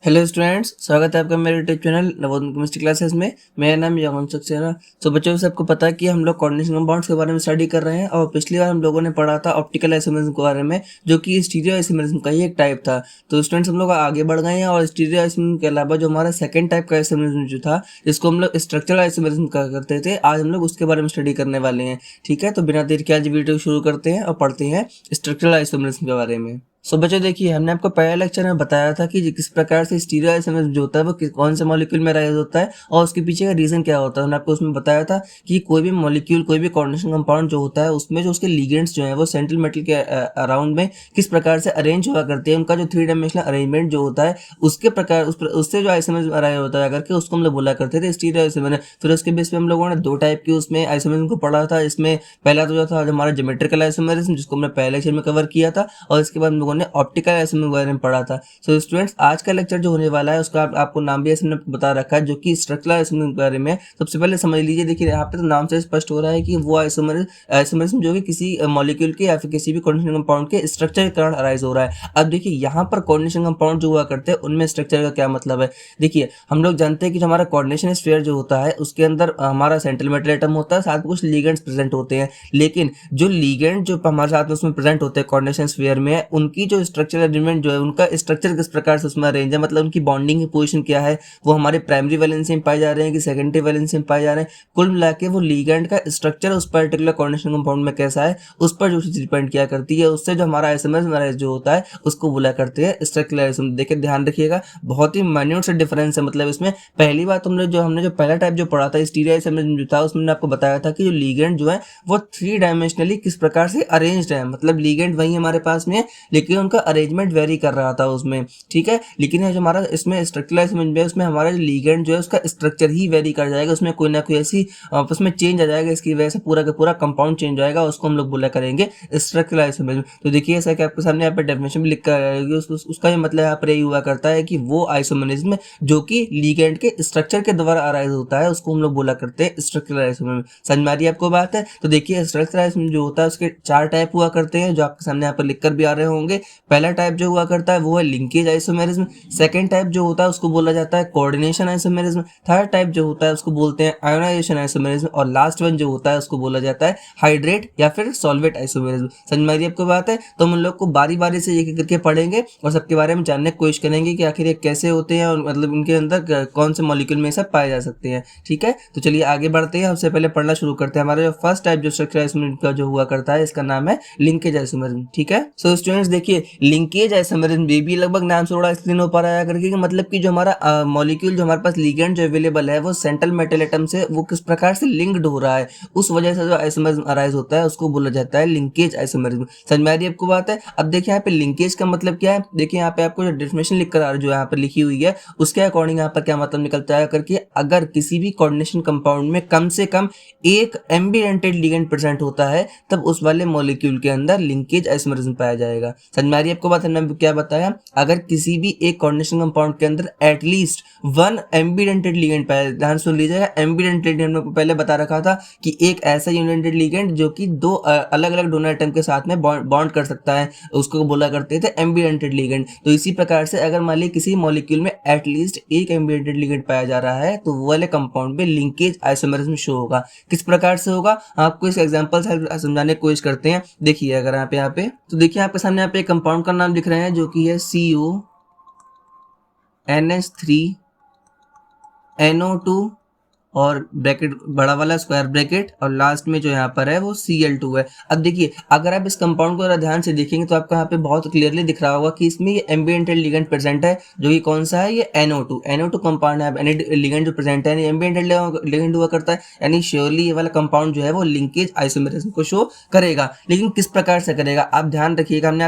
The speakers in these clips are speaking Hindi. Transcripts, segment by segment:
हेलो स्टूडेंट्स, स्वागत है आपका मेरे YouTube channel Navodaya chemistry classes में। मेरा नाम यमन सक्सेना। तो बच्चों, सबको पता है कि हम लोग कोऑर्डिनेशन कंपाउंड्स के बारे में स्टडी कर रहे हैं और पिछली बार हम लोगों ने पढ़ा था ऑप्टिकल आइसोमेरिज्म के बारे में, जो कि स्टीरियो आइसोमेरिज्म का ही एक टाइप था। तो स्टूडेंट्स, हम लोग आगे बढ़ गए हैं और स्टीरियो आइसोमेरिज्म के अलावा जो हमारा सेकंड टाइप का आइसोमेरिज्म जो था, जिसको हम लोग स्ट्रक्चरल आइसोमेरिज्म कहा करते थे, आज हम लोग उसके बारे में स्टडी करने वाले हैं। ठीक है, तो बिना देर के आज वीडियो शुरू करते हैं और पढ़ते हैं स्ट्रक्चरल आइसोमेरिज्म के बारे में। सो बच्चों देखिए, हमने आपको पहले लेक्चर में बताया था कि किस प्रकार से स्टीरियो आइसोमेरिज्म जो होता है वो कौन से मॉलिक्यूल में राइज होता है और उसके पीछे का रीजन क्या होता है। हमने आपको उसमें बताया था कि कोई भी मॉलिक्यूल, कोई भी कोऑर्डिनेशन कंपाउंड जो होता है, उसमें जो उसके लिगेंड्स जो है वो सेंट्रल मेटल के अराउंड में किस प्रकार से अरेंज हुआ करते हैं, उनका जो 3 डायमेंशनल अरेंजमेंट जो होता है उसके प्रकार उससे जो आइसोमेरिज्म अराइज होता है करके उसको हम लोग बोला करते थे स्टीरियो आइसोमेरिज्म। फिर उसके बेस पे हम लोगों ने दो टाइप की उसमें आइसोमेरिज्म को पढ़ा था। इसमें पहला तो जो था हमारा ज्योमेट्रिकल आइसोमेरिज्म, जिसको हमने पहले लेक्चर में कवर किया था, और इसके बाद हम लोगों ने ऑप्टिकल के बारे में पढ़ा था। सो स्टूडेंट्स, आज का लेक्चर जो होने वाला है उसका आपको नाम भी ऐसे बता रखा है, जो कि स्ट्रक्चरल आइसोमेरिज्म के बारे में। सबसे पहले समझ लीजिए, देखिए यहाँ पे तो नाम से स्पष्ट हो रहा है कि वो आइसोमेरिज्म जो कि किसी मॉलिक्यूल के या फिर किसी भी कोऑर्डिनेशन कंपाउंड के स्ट्रक्चर के कारण अराइज हो रहा है। अब देखिए, यहाँ पर कोऑर्डिनेशन कंपाउंड जो हुआ करते हैं उनमें स्ट्रक्चर का क्या मतलब है। देखिए, हम लोग जानते हैं कि जो हमारा कोऑर्डिनेशन स्फीयर जो होता है उसके अंदर हमारा सेंट्रल मेटल एटम होता है, साथ में कुछ लिगेंड्स प्रेजेंट होते हैं। लेकिन जो लिगेंड जो हमारे साथ में उसमें प्रेजेंट होते हैं कोऑर्डिनेशन स्फीयर में, उनकी जो स्ट्रक्चरल अरेंजमेंट जो है, उनका स्ट्रक्चर किस प्रकार से उसमें अरेंज है, मतलब उनकी बॉन्डिंग की पोजीशन क्या है, वो हमारे प्राइमरी वैलेंसी में पाए जा रहे हैं कि सेकेंडरी वैलेंसी में पाए जा रहे हैं। कुल मिला के वो लिगेंड का स्ट्रक्चर उस पर्टिकुलर कोऑर्डिनेशन कंपाउंड में कैसा है, उस पर जो चीज डिपेंड किया करती है। उससे जो हमारा आइसोमेरिज्म जो होता है उसको बोला करते हैं स्ट्रक्चरल आइसोमेरिज्म। देखिए, ध्यान रखिएगा, बहुत ही माइन्यूट से डिफरेंस है। मतलब इसमें पहली बात हमने जो पहला टाइप जो पढ़ा था स्टीरियो आइसोमेरिज्म जो था, उसमें आपको बताया था कि जो लिगेंड जो है वो 3 डायमेंशनली किस प्रकार से अरेंज्ड है। मतलब लिगेंड वही हमारे पास में है, लेकिन उनका अरेंजमेंट वेरी कर रहा था उसमें। ठीक है, लेकिन ये जो हमारा इसमें स्ट्रक्चरल समझ में, उसमें हमारा जो लिगेंड जो है उसका स्ट्रक्चर ही वेरी कर जाएगा, उसमें कोई ना कोई ऐसी उसमें चेंज आ जाएगा, इसकी वजह से पूरा का पूरा कंपाउंड चेंज हो जाएगा, उसको हम लोग बोला करेंगे स्ट्रक्चरल आइसोमेरिज्म। तो देखिए, ऐसा कि आपके सामने यहाँ पे डेफिनेशन भी लिख कर आएगी, उसका ये मतलब यहाँ पर यही हुआ करता है कि वो आइसोमेरिज्म जो कि लिगेंड के स्ट्रक्चर के द्वारा अराइज होता है उसको हम लोग बोला करते हैं स्ट्रक्चरल आइसोमेरिज्म। समझ में आ रही है आपको बात है। तो देखिए, स्ट्रक्चरल आइसोमेरिज्म जो होता है उसके 4 टाइप हुआ करते हैं, जो आपके सामने यहाँ पर लिखकर भी आ रहे होंगे। पहला टाइप जो हुआ करता है वो है लिंकेज आइसोमेरिज्म। सेकंड टाइप जो होता है उसको बोला जाता है कोऑर्डिनेशन आइसोमेरिज्म। थर्ड टाइप जो होता है उसको बोलते हैं आयोनाइजेशन आइसोमेरिज्म। और लास्ट वन जो होता है उसको बोला जाता है हाइड्रेट या फिर सॉल्वेट आइसोमेरिज्म। समझ में आ रही है आपको बात है। तो हम लोग को बारी बारी से एक एक करके पढ़ेंगे और सबके बारे में जानने की कोशिश करेंगे कि आखिर ये कैसे होते हैं और मतलब इनके अंदर कौन से मॉलिक्यूल में सब पाए जा सकते हैं। ठीक है, तो चलिए आगे बढ़ते हैं। सबसे पहले पढ़ना शुरू करते हैं। हमारा जो फर्स्ट टाइप जो स्ट्रक्चर आइसोमेरिज्म का जो हुआ करता है, इसका नाम है लिंकेज आइसोमेरिज्म। ठीक है, सो स्टूडेंट्स देखिए, लिंकेज आइसोमेरिज्म भी लगभग नाम से थोड़ा एक्सप्लेन हो पा रहा है करके, मतलब कि जो हमारा मॉलिक्यूल जो हमारे पास लिगेंड जो अवेलेबल है वो सेंट्रल मेटल एटम से वो किस प्रकार से लिंक्ड हो रहा है, उस वजह से जो आइसोमेरिज्म अराइज होता है उसको बोला जाता है लिंकेज आइसोमेरिज्म। समझ में आ रही है आपको बात है। अब देखिए, यहाँ पे लिंकेज का मतलब क्या है। देखिए, यहाँ पे आपको जो डेफिनेशन लिख कर जो यहाँ पर लिखी हुई है उसके अकॉर्डिंग यहाँ पर क्या मतलब निकलता है करके, अगर किसी भी कोऑर्डिनेशन कंपाउंड में कम से कम एक एम्बिडेंटेड लिगेंड प्रेजेंट होता है, तब उस वाले मॉलिक्यूल के अंदर लिंकेज आइसोमेरिज्म पाया जाएगा। समझ में आ रही है आपको बात है। मैंने क्या बताया, अगर किसी भी एक कोऑर्डिनेशन कंपाउंड के अंदर एटलीस्ट 1 एम्बिडेंटेड लिगेंड पाया, ध्यान सुन लीजिएगा, एम्बिडेंटेड हमने पहले बता रखा था कि एक ऐसा यूनिडेंटेड लिगेंड जो कि दो अलग अलग डोनर एटम के साथ में बॉन्ड कर सकता है, उसको बोला करते थे एम्बिडेंटेड लिगेंड। तो इसी प्रकार से अगर मान लीजिए किसी मॉलिक्यूल में एटलीस्ट एक एम्बिडेंटेड लिगेंड पाया जा रहा है, तो वो वाले कंपाउंड में लिंकेज आइसोमेरिज्म शो होगा। किस प्रकार से होगा, आपको इस एग्जांपल से समझाने की कोशिश करते हैं। देखिए, अगर आप यहाँ पे तो देखिए, आपके सामने यहाँ पे एक कंपाउंड का नाम लिख रहे हैं जो कि है CONH3NO2 और ब्रैकेट बड़ा वाला स्क्वायर ब्रैकेट, और लास्ट में जो यहाँ पर है वो Cl2 है। अब देखिए, अगर आप इस कंपाउंड को ध्यान से देखेंगे तो आपको यहाँ पे बहुत क्लियरली दिख रहा होगा कि इसमें ये एम्बिडेंटेड लिगेंड प्रेजेंट है, जो कि कौन सा है, ये NO2 कंपाउंड है। लिगेंड जो प्रेजेंट है एम्बिडेंटेड लिगेंड हुआ करता है, यानी श्योरली ये वाला कंपाउंड जो है वो लिंकेज आइसोमेरिज्म को शो करेगा। लेकिन किस प्रकार से करेगा, आप ध्यान रखिएगा। हमने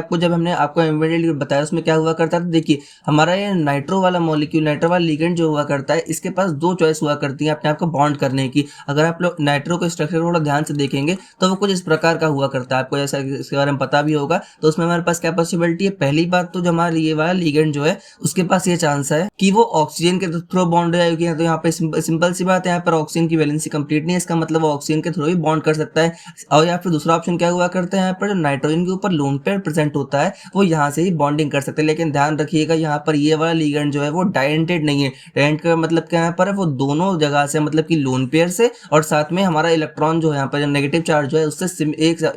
आपको एम्बिडेंटेड बताया उसमें क्या हुआ करता था। देखिए, हमारा ये नाइट्रो वाला मॉलिक्यूल, नाइट्रो वाला लिगेंड जो हुआ करता है, इसके पास दो चॉइस हुआ करती है। आपने आपको बॉन्ड करने की। अगर आप लोग नाइट्रो के स्ट्रक्चर को थोड़ा ध्यान से देखेंगे तो वो कुछ इस प्रकार का हुआ करता है, आपको ऐसा इसके बारे में पता भी होगा। तो उसमें हमारे पास क्या पॉसिबिलिटी है, पहली बात तो जो हमारा ये वाला लिगेंड जो है उसके पास ये चांस है कि वो ऑक्सीजन के थ्रू बॉन्ड हो जाएगी। तो यहाँ पे सिंपल सी बात है, यहाँ पर ऑक्सीजन की वैलेंसी कंप्लीट नहीं है, इसका मतलब वो ऑक्सीजन के थ्रू ही बॉन्ड कर सकता है। और या फिर दूसरा ऑप्शन क्या हुआ करता है, यहाँ पर जो नाइट्रोजन के ऊपर लोन पेयर प्रेजेंट होता है वो यहाँ से ही बॉन्डिंग कर सकते हैं। लेकिन ध्यान रखिएगा यहाँ पर ये वाला लिगेंड जो है वो डायडेंटेड नहीं है। डायडेंट का मतलब क्या यहाँ पर है, वो दोनों जगह से मतलब कि लोन पेयर से और साथ में हमारा इलेक्ट्रॉन जो है यहाँ पर जो नेगेटिव चार्ज जो है उससे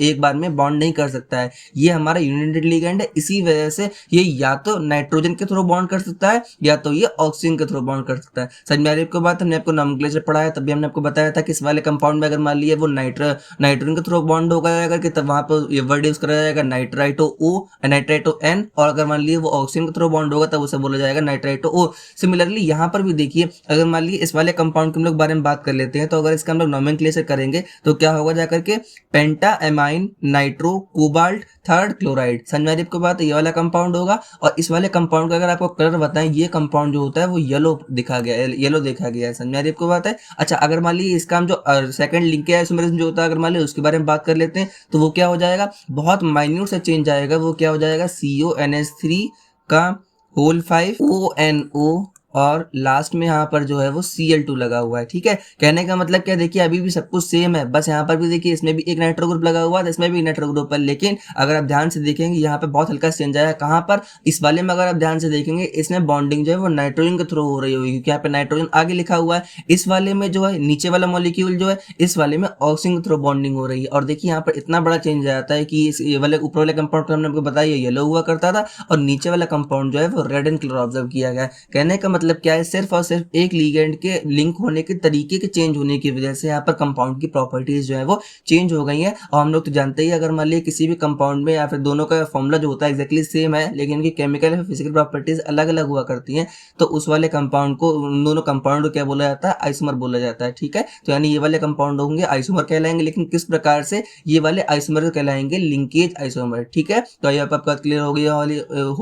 एक बार में बॉन्ड नहीं कर सकता है। ये हमारा यूनाइटेड लिगेंड है, इसी वजह से ये या तो नाइट्रोजन के थ्रू बॉन्ड कर सकता है या तो ये ऑक्सीजन के थ्रू बॉन्ड कर सकता है। समझ में आ रही है आपको बात? हमने आपको नॉमेनक्लेचर पढ़ा है, तभी हमने आपको बताया था कि इस वाले कंपाउंड में अगर मान लिया वो नाइट्रोजन के थ्रू बॉन्ड होगा जाएगा कि तब वहां पर ये वर्ड यूज करा जाएगा नाइट्राइटो ओ, नाइट्राइटो एन। और अगर मान लिया वो ऑक्सीजन के थ्रू बॉन्ड होगा तब उसे बोला जाएगा नाइट्राइटो ओ। सिमिलरली यहाँ पर भी देखिए, अगर मान लीजिए इस वाले कंपाउंड के हम लोग बारे में बात कर लेते हैं, तो अगर इसका हम लोग नॉमेनक्लेचर करेंगे तो क्या होगा जाकर के, penta amine nitro cobalt third chloride. समझ में आपको बात? ये वाला कंपाउंड होगा। और इस वाले कंपाउंड का अगर आपको कलर बताएं, ये कंपाउंड जो होता है वो येलो देखा गया है, येलो देखा गया है। समझ में आपको बात है? अच्छा, अगर मान लीजिए इसका हम जो सेकंड लिंक है आइसोमरिज्म जो होता है, अगर मान लीजिए उसके बारे में बात कर लेते हैं तो वो क्या हो जाएगा, बहुत माइन्यूट सा चेंज आएगा। वो क्या हो जाएगा, CONH3 का होल 5 ONO और लास्ट में यहाँ पर जो है वो Cl2 लगा हुआ है। ठीक है, कहने का मतलब क्या, देखिए अभी भी सब कुछ सेम है, बस यहाँ पर भी देखिए इसमें भी एक नाइट्रो ग्रुप लगा हुआ है, इसमें भी नाइट्रो ग्रुप है। लेकिन अगर आप ध्यान से देखेंगे यहाँ पे बहुत हल्का चेंज आया। कहाँ पर, इस वाले में अगर आप ध्यान से देखेंगे इसमें बॉन्डिंग जो है वो नाइट्रोजन के थ्रू हो रही होगी, क्योंकि यहाँ पे नाइट्रोजन आगे लिखा हुआ है। इस वाले में जो है नीचे वाला मॉलिक्यूल जो है, इस वाले में ऑक्सीजन के थ्रू बॉन्डिंग हो रही है। और देखिए यहाँ पर इतना बड़ा चेंज आ जाता है कि इस वाले ऊपर वाले कंपाउंड को हमने आपको बताया येलो हुआ करता था और नीचे वाला कंपाउंड जो है वो रेड एंड कलर ऑब्जर्व किया गया। कहने का मतलब क्या है, सिर्फ और सिर्फ एक लिगेंड के लिंक होने के तरीके के चेंज होने की वजह से यहाँ पर कंपाउंड की प्रॉपर्टीज जो है वो चेंज हो गई हैं। और हम लोग तो जानते ही, अगर मान लीजिए किसी भी कंपाउंड में या फिर दोनों का फॉर्मूला जो होता है एक्जैक्टली सेम है, लेकिन उनकी केमिकल या फिजिकल प्रॉपर्टीज अलग अलग हुआ करती हैं, तो उस वाले कंपाउंड को, उन दोनों कंपाउंड को क्या बोला जाता है, आइसोमर बोला जाता है। ठीक है, तो यानी ये वाले कंपाउंड होंगे आइसोमर कहलाएंगे। लेकिन किस प्रकार से, ये वाले आइसोमर कहलाएंगे लिंकेज आइसोमर। ठीक है, तो ये आपका क्लियर हो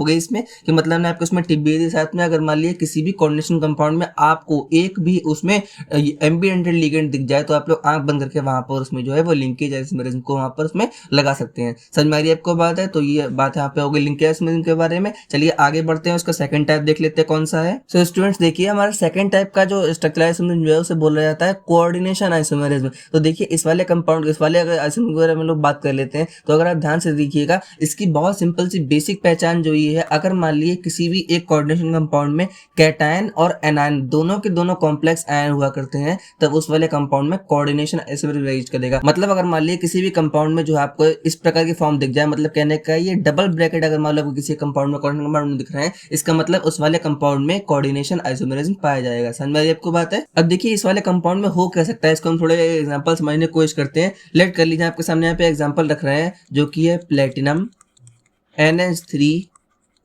गई इसमें कि मतलब ने आपको इसमें टिप भी दी साथ में। अगर मान लीजिए किसी भी कोऑर्डिनेशन कंपाउंड में आपको एक भी उसमें एम्बिएंटेड लिगेंड दिख जाए तो आप लोग आंख बंद करके वहां पर उसमें जो है वो लिंकेज आइसोमरिज्म को वहां पर उसमें लगा सकते हैं। समझ में आ रही है आपको बात है? तो ये बात यहाँ पे हो गई लिंकेज आइसोमरिज्म के बारे में। चलिए आगे बढ़ते हैं, उसका सेकंड टाइप देख लेते हैं कौन सा है। सो स्टूडेंट्स देखिए, हमारा सेकंड टाइप का जो स्ट्रक्चरल आइसोमरिज्म जो है उसे बोला जाता है कोऑर्डिनेशन आइसोमरिज्म। तो देखिए इस वाले कंपाउंड, इस वाले अगर आइसोमर के बारे में लोग बात कर लेते हैं, तो अगर आप ध्यान से देखिएगा इसकी बहुत सिंपल सी बेसिक पहचान जो ये है, अगर मान लीजिए किसी भी एक कोऑर्डिनेशन कंपाउंड में कैटायन और एनायन दोनों के दोनों कॉम्प्लेक्स आयन हुआ करते हैं, तब उस वाले कंपाउंड में कोऑर्डिनेशन आइसोमरिज्म यूज करेगा। मतलब अगर मान लीजिए किसी भी कंपाउंड में जो आपको इस प्रकार की फॉर्म दिख जाए, मतलब कहने का ये डबल ब्रैकेट अगर मान लो किसी कंपाउंड में कोऑर्डिनेशन कंपाउंड में दिख रहे हैं, इसका मतलब उस वाले कंपाउंड में कोऑर्डिनेशन आइसोमरिज्म पाया जाएगा। समझ में आपको बात है? अब देखिए इस वाले कंपाउंड में हो क्या सकता है, इसको हम थोड़े एग्जांपल समझने की कोशिश करते हैं। लेट कर लीजिए, आपके सामने यहाँ पे एग्जांपल रख रहे हैं जो कि है प्लेटिनम NH3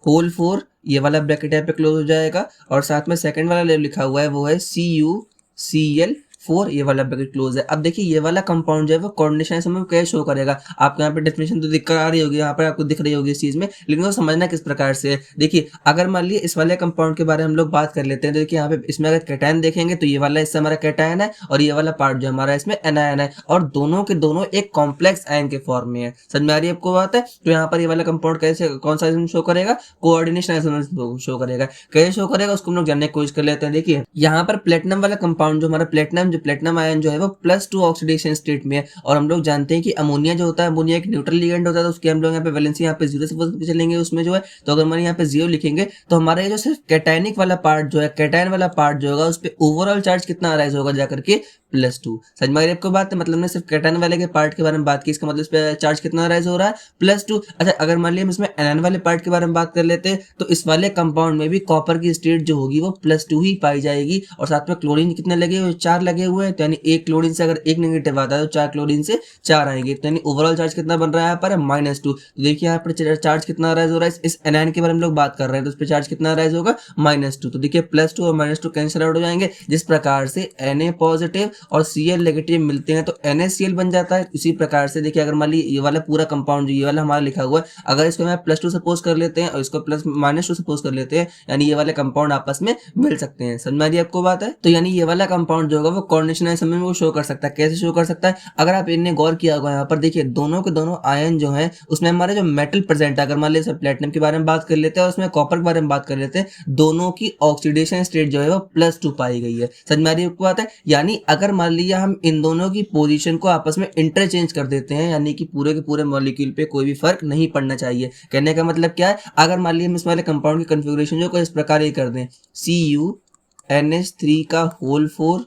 होल 4, ये वाला ब्रैकेट यहाँ पे क्लोज हो जाएगा। और साथ में सेकंड वाला लिखा हुआ है वो है CuCl4, ये वाला ब्रैकेट क्लोज है। अब देखिए ये वाला कंपाउंड जो है वो कोऑर्डिनेशन आइसोमर कैसे शो करेगा। आपको यहाँ पे डेफिनेशन तो दिख कर आ रही होगी, यहाँ पर आपको दिख रही होगी इस चीज में, लेकिन वो समझना किस प्रकार से है। देखिए अगर मान लीजिए इस वाले कंपाउंड के बारे में हम लोग बात कर लेते हैं, तो देखिए यहाँ पे इसमें अगर कैटायन देखेंगे तो ये वाला इससे हमारा कैटायन है और ये वाला पार्ट जो हमारा इसमें एनायन है, और दोनों के दोनों एक कॉम्प्लेक्स आयन के फॉर्म में है। समझ में आ रही है आपको बात है? तो यहाँ पर ये वाला कंपाउंड कैसे, कौन सा आइसोमर शो करेगा, कोऑर्डिनेशन आइसोमर शो करेगा। कैसे शो करेगा उसको हम लोग जानने की कोशिश कर लेते हैं। देखिए यहाँ पर प्लेटिनम वाला कंपाउंड जो हमारा प्लेटिनम आयन जो है वो +2 ऑक्सीडेशन स्टेट में है। और हम लोग जानते हैं कि अमोनिया जो होता है, अमोनिया एक न्यूट्रल लिगेंड होता है, तो उसके हम लोग यहाँ पे वैलेंसी यहाँ पे 0 से चलेंगे उसमें जो है। तो अगर हम यहाँ पे 0 लिखेंगे तो हमारा ये जो सिर्फ कैटायनिक वाला पार्ट जो है, कैटायन वाला पार्ट जो होगा उस पर ओवरऑल चार्ज कितना अराइज होगा जाकर के +2। समझ में आ रही है आपको बात है? मतलब ने सिर्फ कैटायन वाले के पार्ट के बारे में बात की, इसका मतलब इस पे चार्ज कितना अराइज हो रहा है, +2। अच्छा अगर मान लिया हम इसमें एनायन वाले पार्ट के बारे में बात कर लेते हैं, तो इस वाले कंपाउंड में भी कॉपर की स्टेट जो होगी वो +2 ही पाई जाएगी। और साथ में क्लोरीन कितने लगे हुए, 4 लगे हुए हैं। तो यानी एक क्लोरीन से अगर एक नेगेटिव आता है तो 4 क्लोरीन से 4 आएंगे। तो यानी ओवरऑल चार्ज कितना बन रहा है यहाँ पर, -2। तो देखिए यहाँ पर चार्ज कितना अराइज हो रहा है, इस एनायन के बारे में लोग बात कर रहे हैं, तो उस पर चार्ज कितना अराइज होगा, -2। तो देखिए +2 और -2 कैंसिल आउट हो जाएंगे। जिस प्रकार से Na पॉजिटिव और Cl नेगेटिव मिलते हैं तो NaCl बन जाता है। इसी प्रकार से देखिए अगर मान लीजिए ये वाला पूरा कंपाउंड जो ये वाला हमारा लिखा हुआ है, अगर इसको मैं +2 सपोज कर लेते हैं और इसको -2 सपोज कर लेते हैं, यानी ये वाले कंपाउंड आपस में मिल सकते हैं। समझ में आ रही है आपको बात है? तो यानी ये वाला कंपाउंड जो होगा वो कोऑर्डिनेशन आइसोमरिज्म को शो कर सकता है। कैसे शो कर सकता है? अगर आप इनने गौर किया होगा यहाँ पर देखिए दोनों के दोनों आयन जो है उसमें हमारे जो मेटल प्रेजेंट है, अगर मान लीजिए प्लेटिनम के बारे में बात कर लेते हैं और उसमें कॉपर के बारे में बात कर लेते हैं, दोनों की ऑक्सीडेशन स्टेट जो है वो +2 पाई गई है। समझ में आ रही है आपको बात है? यानी अगर मान लीजिए हम इन दोनों की पोजीशन को आपस में इंटरचेंज कर देते हैं, यानी कि पूरे के पूरे मॉलिक्यूल पे कोई भी फर्क नहीं पड़ना चाहिए। कहने का मतलब क्या है? अगर मान लीजिए हम इस वाले कंपाउंड की कन्फिग्रेशन जो इस प्रकार ही कर दें, CuNH3 का होल 4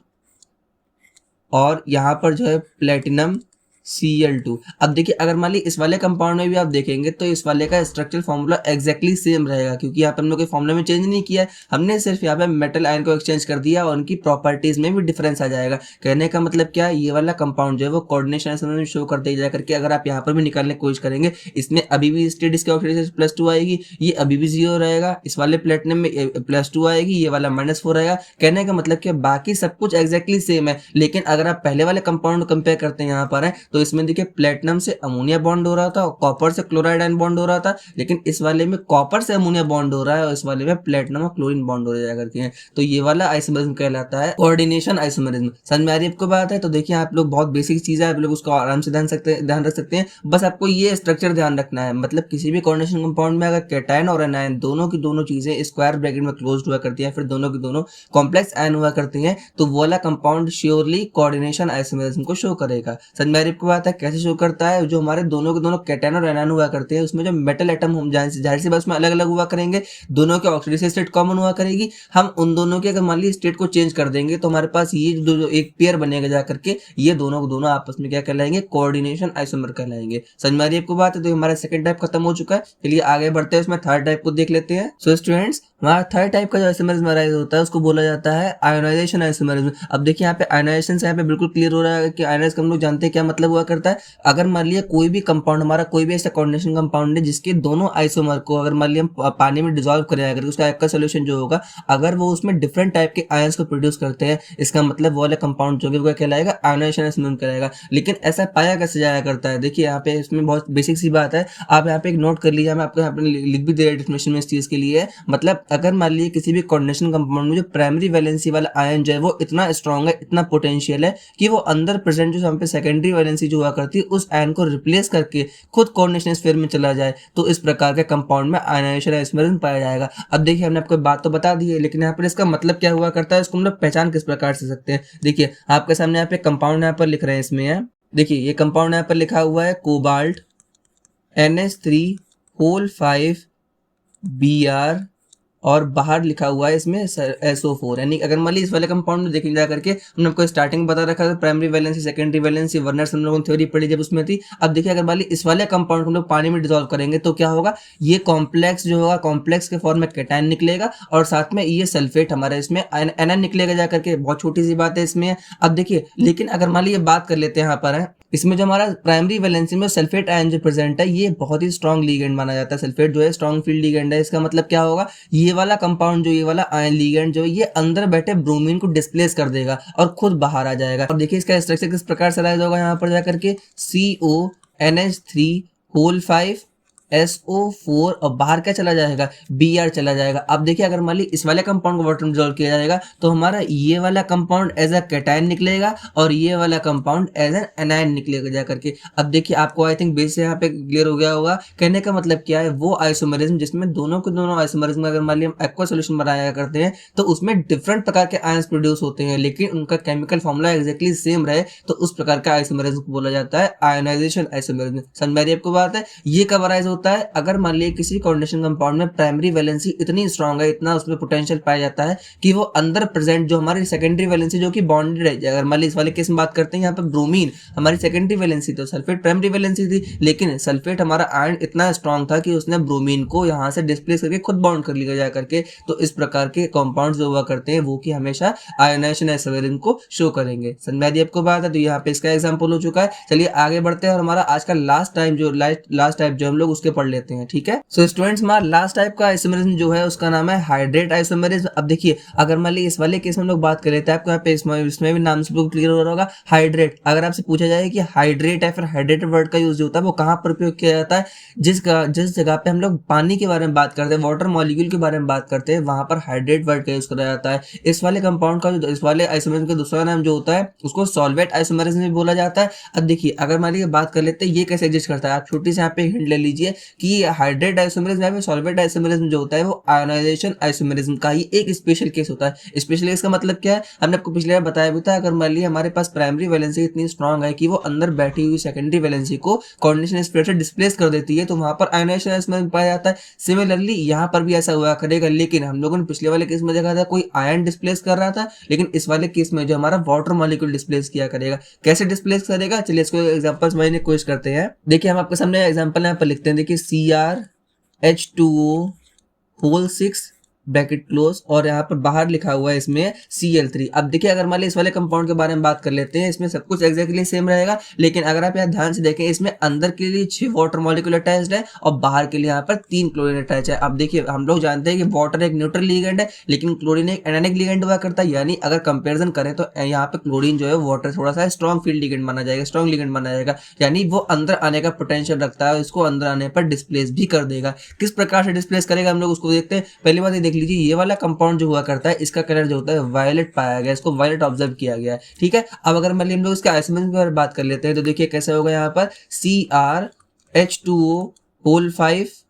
और यहाँ पर जो है प्लेटिनम Cl2। अब देखिए अगर मान ली इस वाले कंपाउंड में भी आप देखेंगे तो इस वाले का स्ट्रक्चरल फॉर्मूला एग्जैक्टली सेम रहेगा, क्योंकि यहाँ पे हम लोग के फॉर्मूला में चेंज नहीं किया है, हमने सिर्फ यहाँ पे मेटल आयन को एक्सचेंज कर दिया और उनकी प्रॉपर्टीज में भी डिफरेंस आ जाएगा। कहने का मतलब क्या है? ये वाला कंपाउंड जो है वो कोऑर्डिनेशन आइसोमरिज्म में शो कर दिया जा करके अगर आप यहाँ पर भी निकालने की कोशिश करेंगे, इसमें अभी भी स्टेट इसके ऑक्सीडेशन +2 आएगी, ये अभी भी 0 रहेगा, इस वाले प्लेटिनम में +2 आएगी, ये वाला -4 आएगा। कहने का मतलब क्या, बाकी सब कुछ एग्जैक्टली सेम है, लेकिन अगर आप पहले वाले कंपाउंड कंपेयर करते हैं यहाँ पर है तो इसमें देखिए प्लेटिनम से अमोनिया बॉन्ड हो रहा था और कॉपर से क्लोराइड आयन बॉन्ड हो रहा था, लेकिन इस वाले में कॉपर से अमोनिया बॉन्ड हो रहा है और इस वाले में प्लेटिनम और क्लोरीन बॉन्ड हो जाया करके हैं। तो ये वाला आइसोमरिज्म कहलाता है कोऑर्डिनेशन आइसोमरिज्म। समझ में आ रही है आपको बात है? तो देखिए आप लोग बहुत बेसिक चीज है, आप लोग उसको आराम से ध्यान रख सकते हैं। बस आपको ये स्ट्रक्चर ध्यान रखना है, मतलब किसी भी कोऑर्डिनेशन कंपाउंड में अगर कैटायन और एनायन दोनों की दोनों चीजें स्क्वायर ब्रैकेट में क्लोज्ड हुआ करती है, फिर दोनों की दोनों कॉम्प्लेक्स आयन हुआ करती हैं, तो वो वाला कंपाउंड श्योरली कोऑर्डिनेशन आइसोमरिज्म को शो करेगा। समझ में आ रही है आपको बात है? कैसे शो करता है? जो हमारे दोनों के दोनों कैटायन और एनायन हुआ करते हैं उसमें जो मेटल एटम हम जाहिर सी बात उसमें अलग अलग हुआ करेंगे, दोनों के ऑक्सीडेशन स्टेट कॉमन हुआ करेगी। हम उन दोनों के अगर मान ली स्टेट को चेंज कर देंगे तो हमारे पास ये जो एक पेयर बनेगा जा करके, ये दोनों को दोनों आपस में क्या कहलाएंगे? कोऑर्डिनेशन आइसोमर कहलाएंगे। समझ में आ रही है आपको बात है? तो हमारा सेकंड टाइप खत्म हो चुका है। चलिए आगे बढ़ते हैं, उसमें थर्ड टाइप को देख लेते हैं। सो स्टूडेंट्स, हमारा थर्ड टाइप का जो आइसोमरिज्म अराइज होता है उसको बोला जाता है आयोनाइजेशन आइसोमरिज्म। अब देखिए यहाँ पे आयोनाइजेशन से यहाँ पे बिल्कुल क्लियर हो रहा है कि आयोनाइज का हम लोग जानते हैं क्या मतलब हुआ करता है। अगर मान लिया कोई भी कंपाउंड, हमारा कोई भी ऐसा कोऑर्डिनेशन कंपाउंड है जिसके दोनों आइसोमर को अगर मान लिया हम पानी में डिसॉल्व करें, अगर उसका एक्वा सॉल्यूशन जो होगा अगर वो उसमें डिफरेंट टाइप के आयंस को प्रोड्यूस करते हैं, इसका मतलब वो वाला कंपाउंड जो है कहलाएगा आयोनाइजेशन आइसोमरिज्म कहलाएगा। लेकिन ऐसा पाया कैसे जाया करता है? देखिए यहाँ पे इसमें बहुत बेसिक सी बात है, आप यहाँ पे एक नोट कर लीजिए, मैं आपको यहाँ पे लिख भी दे रहा डेफिनेशन में इस चीज के लिए। मतलब अगर मान लीजिए किसी भी कोऑर्डिनेशन कंपाउंड में जो प्राइमरी वैलेंसी वाला आयन जो है वो इतना स्ट्रॉन्ग है, इतना पोटेंशियल है कि वो अंदर प्रेजेंट जो यहाँ पे सेकेंडरी वैलेंसी जो हुआ करती है उस आयन को रिप्लेस करके खुद कोऑर्डिनेशन स्फीयर में चला जाए, तो इस प्रकार के कंपाउंड में आयोनाइजेशन आइसोमरिज्म पाया जाएगा। अब देखिए हमने आपको बात तो बता दी है, लेकिन यहाँ पर इसका मतलब क्या हुआ करता है, इसको हम लोग पहचान किस प्रकार से सकते हैं? देखिए आपके सामने यहाँ पे कंपाउंड यहाँ पर लिख रहे हैं, इसमें है देखिए ये कंपाउंड यहाँ पर लिखा हुआ है कोबाल्ट NH3 होल 5 Br और बाहर लिखा हुआ है इसमें SO4। यानी अगर मान ली इस वाले कंपाउंड में देखेंगे जा करके, हमने आपको स्टार्टिंग बता रखा था primary valency secondary valency Werner's हम लोगों ने थ्योरी पढ़ी जब उसमें थी। अब देखिए अगर मान ली इस वाले कंपाउंड को हम लोग पानी में डिसॉल्व करेंगे तो क्या होगा, ये कॉम्प्लेक्स जो होगा कॉम्प्लेक्स के फॉर्म में कैटायन निकलेगा और साथ में ये सल्फेट हमारे इसमें एनायन निकलेगा जा करके। बहुत छोटी सी बात है इसमें। अब देखिए लेकिन अगर मान ली ये बात कर लेते हैं यहाँ पर है, इसमें जो हमारा प्राइमरी वैलेंसी में सल्फेट आयन जो प्रेजेंट है ये बहुत ही स्ट्रॉन्ग लिगेंड माना जाता है। सल्फेट जो है स्ट्रॉन्ग फील्ड लिगेंड है। इसका मतलब क्या होगा, ये वाला कंपाउंड जो ये वाला आयन लिगेंड जो ये अंदर बैठे ब्रोमीन को डिस्प्लेस कर देगा और खुद बाहर आ जाएगा। और देखिए इसका स्ट्रक्चर किस प्रकार से राइज होगा, यहाँ पर जाकर के CONH3 होल 5 SO4 और बाहर क्या चला जाएगा, Br चला जाएगा। अब देखिए अगर मान ली इस वाले कंपाउंड को वाटर में डिसॉल्व किया जाएगा तो हमारा ये वाला कंपाउंड एज अ कैटायन निकलेगा और ये वाला कंपाउंड एज एन एनायन निकलेगा जा करके। अब देखिए आपको आई थिंक बेस से यहाँ पे क्लियर हो गया होगा। कहने का मतलब क्या है, वो आइसोमरिज्म जिसमें दोनों के दोनों आइसोमरिज्म अगर मान ली हम एक्वा सोल्यूशन बनाया करते हैं तो उसमें डिफरेंट प्रकार के आयंस प्रोड्यूस होते हैं, लेकिन उनका केमिकल फॉर्मूला एक्जैक्टली सेम रहे तो उस प्रकार का आइसोमरिज्म को बोला जाता है आयोनाइजेशन आइसोमरिज्म। समझ में आ रही है आपको बात है? ये कब अराइज होता है, अगर मान लीजिए किसी कोऑर्डिनेशन कंपाउंड में प्राइमरी वैलेंसी इतनी स्ट्रांग है, इतना उसमें पोटेंशियल पाया जाता है कि वो अंदर प्रेजेंट जो हमारी सेकेंडरी वैलेंसी जो कि बॉन्डेड है, अगर मान लीजिए इस वाले केस में बात करते हैं यहाँ पे ब्रोमीन हमारी सेकेंडरी वैलेंसी, तो सल्फेट प्राइमरी वैलेंसी थी, लेकिन सल्फेट हमारा आयन इतना स्ट्रांग था कि उसने ब्रोमीन को यहाँ से डिस्प्लेस करके खुद बॉन्ड कर लिया जा करके। तो इस प्रकार के कंपाउंड जो हुआ करते हैं वो कि हमेशा आयोनाइजेशन आइसोमरिज्म को शो करेंगे। समझ में आ रही है आपको बात है? तो यहाँ पे इसका एग्जाम्पल हो चुका है। चलिए आगे बढ़ते हैं और हमारा आज का लास्ट टाइप जो हम लोग उसका उसके पढ़ लेते हैं, ठीक है। सो स्टूडेंट्स, हमारा लास्ट टाइप का आइसोमेरिज्म जो है उसका नाम है हाइड्रेट आइसोमेरिज्म। अब देखिए, अगर मान लीजिए इस वाले केस में हम लोग बात कर लेते हैं, आपको यहाँ पे इसमें भी नाम से क्लियर हो रहा होगा हाइड्रेट। अगर आपसे पूछा जाए कि हाइड्रेट या फिर हाइड्रेटेड वर्ड का यूज होता है वो कहाँ पर उपयोग किया जाता है, जिस जगह पे हम लोग पानी के बारे में बात करते हैं, वाटर मॉलिक्यूल के बारे में बात करते हैं, वहां पर हाइड्रेट वर्ड का यूज करा जाता है। इस वाले कंपाउंड का इस वाले आइसोमेरिज्म का दूसरा नाम जो होता है उसको सॉल्वेट आइसोमेरिज्म भी बोला जाता है। अब देखिए, अगर मान लीजिए बात कर लेते हैं ये कैसे एग्जिस्ट करता है, आप छोटी से यहाँ पे हिंट ले लीजिए कि हाइड्रेट आइसोमेरिज्म या फिर सॉल्वेट आइसोमेरिज्म जो होता है वो आयोनाइजेशन आइसोमेरिज्म का ही एक स्पेशल केस होता है। स्पेशल केस का मतलब क्या है, हमने आपको पिछले बार बताया भी था। अगर मान लीजिए हमारे पास प्राइमरी वैलेंसी इतनी स्ट्रांग है कि वो अंदर बैठी हुई सेकेंडरी वैलेंसी को कोऑर्डिनेशन स्पीड से डिस्प्लेस कर देती है, तो वहां पर आयोनाइजेशन आइसोमेरिज्म पाया जाता है। सिमिलरली यहाँ पर भी ऐसा हुआ करेगा, लेकिन हम लोगों ने पिछले वाले केस में देखा था कोई आयन डिस्प्लेस कर रहा था, लेकिन इस वाले केस में जो हमारा वाटर मॉलिक्यूल डिस्प्लेस किया करेगा। कैसे डिस्प्लेस करेगा, चलिए इसको एग्जांपल समझने की कोशिश करते हैं। देखिए, हम आपके सामने एग्जांपल यहाँ पर लिखते हैं। देखिए, CrH2O होल 6 ब्रैकेट क्लोज, और यहाँ पर बाहर लिखा हुआ है इसमें Cl3। अब देखिए, अगर मान लीजिए इस वाले कंपाउंड के बारे में बात कर लेते हैं, इसमें सब कुछ एक्जैक्टली सेम रहेगा, लेकिन अगर आप यहाँ ध्यान से देखें, इसमें अंदर के लिए 6 वाटर मॉलिक्यूल अटैच्ड है और बाहर के लिए यहाँ पर 3 क्लोरीन अटैच है। अब देखिए, हम लोग जानते हैं कि वाटर एक न्यूट्रल लिगेंड है, लेकिन क्लोरीन एक एनायनिक लिगेंड हुआ करता है। यानी अगर कंपेरिजन करें तो यहाँ पे क्लोरीन जो है वाटर थोड़ा सा स्ट्रॉन्ग फील्ड लिगेंड माना जाएगा, स्ट्रॉन्ग लिगेंड माना जाएगा, यानी वो अंदर आने का पोटेंशियल रखता है, इसको अंदर आने पर डिस्प्लेस भी कर देगा। किस प्रकार से डिस्प्लेस करेगा हम लोग उसको देखते हैं। पहली बात ये देख लीजिए, ये वाला कंपाउंड जो हुआ करता है इसका कलर जो होता है वायलेट पाया गया, इसको वायलेट ऑब्जर्व किया गया है, ठीक है। अब अगर मान लीजिए हम लोग इसके आइसोमेरिज्म के बारे में बात कर लेते हैं, तो देखिए कैसे होगा। यहाँ पर CrH2O होल 5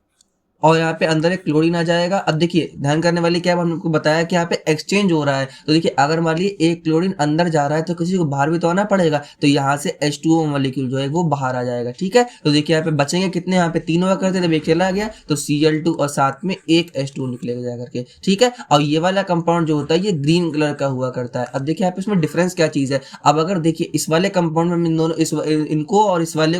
और यहाँ पे अंदर एक क्लोरीन आ जाएगा। अब देखिए, ध्यान करने वाली क्या है, हमने आपको बताया कि यहाँ पे एक्सचेंज हो रहा है। तो देखिए, अगर मान लीजिए एक क्लोरीन अंदर जा रहा है तो किसी को बाहर भी तो आना पड़ेगा, तो यहाँ से H2O मॉलिक्यूल जो है वो बाहर आ जाएगा, ठीक है। तो देखिए, यहाँ पे बचेंगे कितने, यहाँ पे 3 हुआ करते थे, एक चला गया तो Cl2 और साथ में एक H2O निकलेगा जा करके, ठीक है। और ये वाला कंपाउंड जो होता है ये ग्रीन कलर का हुआ करता है। अब देखिए यहाँ पे इसमें डिफरेंस क्या चीज है। अब अगर देखिए इस वाले कंपाउंड में हम दोनों इनको और इस वाले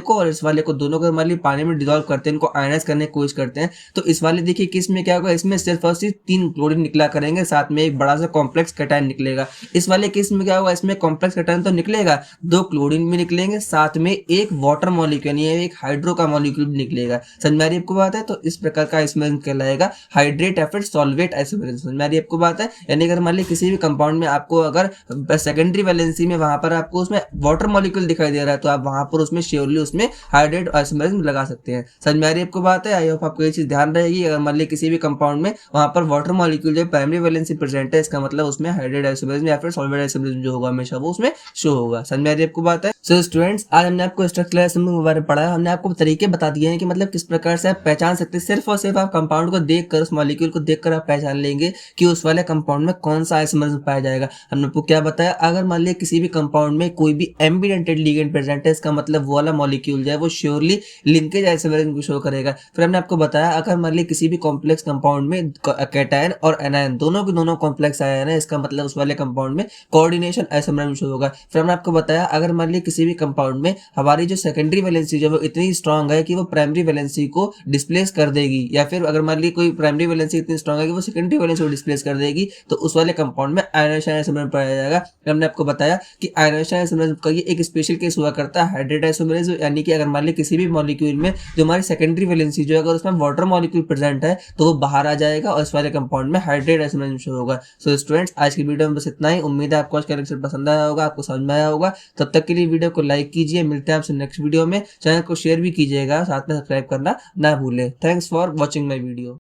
को दोनों को मान लीजिए पानी में डिजोल्व करते हैं, इनको आयनाइज करने की कोशिश करते हैं, तो इस वाले देखिए किसमें क्या होगा, इसमें सिर्फ और सिर्फ 3 क्लोरीन निकला करेंगे, साथ में एक बड़ा सा कॉम्प्लेक्स कैटायन निकलेगा। इस वाले केस में क्या होगा, इसमें कॉम्प्लेक्स कैटायन तो निकलेगा, 2 क्लोरीन भी निकलेंगे, साथ में एक वाटर मॉलिक्यूल यानी एक हाइड्रो का मॉलिक्यूल भी निकलेगा। समझ में आ रही है आपको बात है। तो इस प्रकार का आइसोमेरिज्म कहलाएगा हाइड्रेट या फिर सॉल्वेट आइसोमेरिज्म। समझ में आ रही है आपको बात है। यानी अगर मान लीजिए किसी भी कंपाउंड में आपको अगर सेकेंडरी वैलेंसी में वहां पर आपको उसमें वाटर मॉलिक्यूल दिखाई दे रहा है, तो आप वहां पर उसमें श्योरली उसमें हाइड्रेट आइसोमेरिज्म लगा सकते हैं। समझ में आ रही है आपको बात है। आई होप आपको ये चीज ध्यान रहेगी। अगर मान लीजिए किसी भी कंपाउंड में वहां पर वाटर मॉलिक्यूल जो प्राइमरी वैलेंसी प्रेजेंट है, इसका मतलब उसमें हाइड्रेट आइसोमेरिज्म या फिर सॉल्वेट आइसोमेरिज्म जो होगा हमेशा वो उसमें शो होगा। समझ में आ रही है आपको बात है। सो स्टूडेंट्स, आज हमने आपको स्ट्रक्चरल आइसोमेरिज्म के बारे में पढ़ा है। हमने आपको तरीके बता दिए हैं कि मतलब किस प्रकार से आप पहचान सकते हैं। सिर्फ और सिर्फ आप कंपाउंड को देखकर, उस मॉलिक्यूल को देखकर आप पहचान लेंगे कि उस वाले कंपाउंड में कौन सा आइसोमेरिज्म पाया जाएगा। हमने आपको क्या बताया, अगर मान लीजिए किसी भी कंपाउंड में कोई भी एम्बिडेंटेड लिगेंड प्रेजेंट है, इसका मतलब वो वाला मॉलिक्यूल जो है वो श्योरली लिंकेज आइसोमेरिज्म को शो करेगा। फिर हमने आपको बताया, अगर मान लीजिए किसी भी कॉम्प्लेक्स कंपाउंड में कैटायन और एनायन दोनों के दोनों कॉम्प्लेक्स आयन है, इसका मतलब उस वाले कंपाउंड में कोऑर्डिनेशन आइसोमेरिज्म शो होगा। फिर हमने आपको बताया, अगर मान लीजिए किसी भी कंपाउंड में हमारी जो सेकेंडरी वैलेंसी जो वो इतनी स्ट्रांग है कि वो प्राइमरी वैलेंसी को डिस्प्लेस कर देगी, या फिर अगर मान लीजिए कोई प्राइमरी वैलेंसी इतनी स्ट्रांग है कि वो सेकेंडरी वैलेंसी को डिस्प्लेस कर देगी, तो उस वाले कंपाउंड में आयोनाइजेशन आइसोमेरिज्म पाया जाएगा। हमने आपको बताया कि आयोनाइजेशन आइसोमेरिज्म का ये एक स्पेशल केस हुआ करता है हाइड्रेट आइसोमेरिज्म, यानी कि अगर मान लीजिए किसी भी मॉलिक्यूल में जो हमारी सेकेंडरी वैलेंसी जो है अगर उसमें वाटर मॉलिक्यूल प्रेजेंट है तो वो बाहर आ जाएगा और इस वाले कंपाउंड में हाइड्रेट आइसोमेरिज्म शो होगा। सो स्टूडेंट्स, आज की वीडियो में बस इतना ही। उम्मीद है आपको आज का लेक्चर पसंद आया होगा, आपको समझ में आया होगा। तब तक के लिए वीडियो को लाइक कीजिए। मिलते हैं आपसे नेक्स्ट वीडियो में। चैनल को शेयर भी कीजिएगा, साथ में सब्सक्राइब करना ना भूलें। Thanks for watching my video.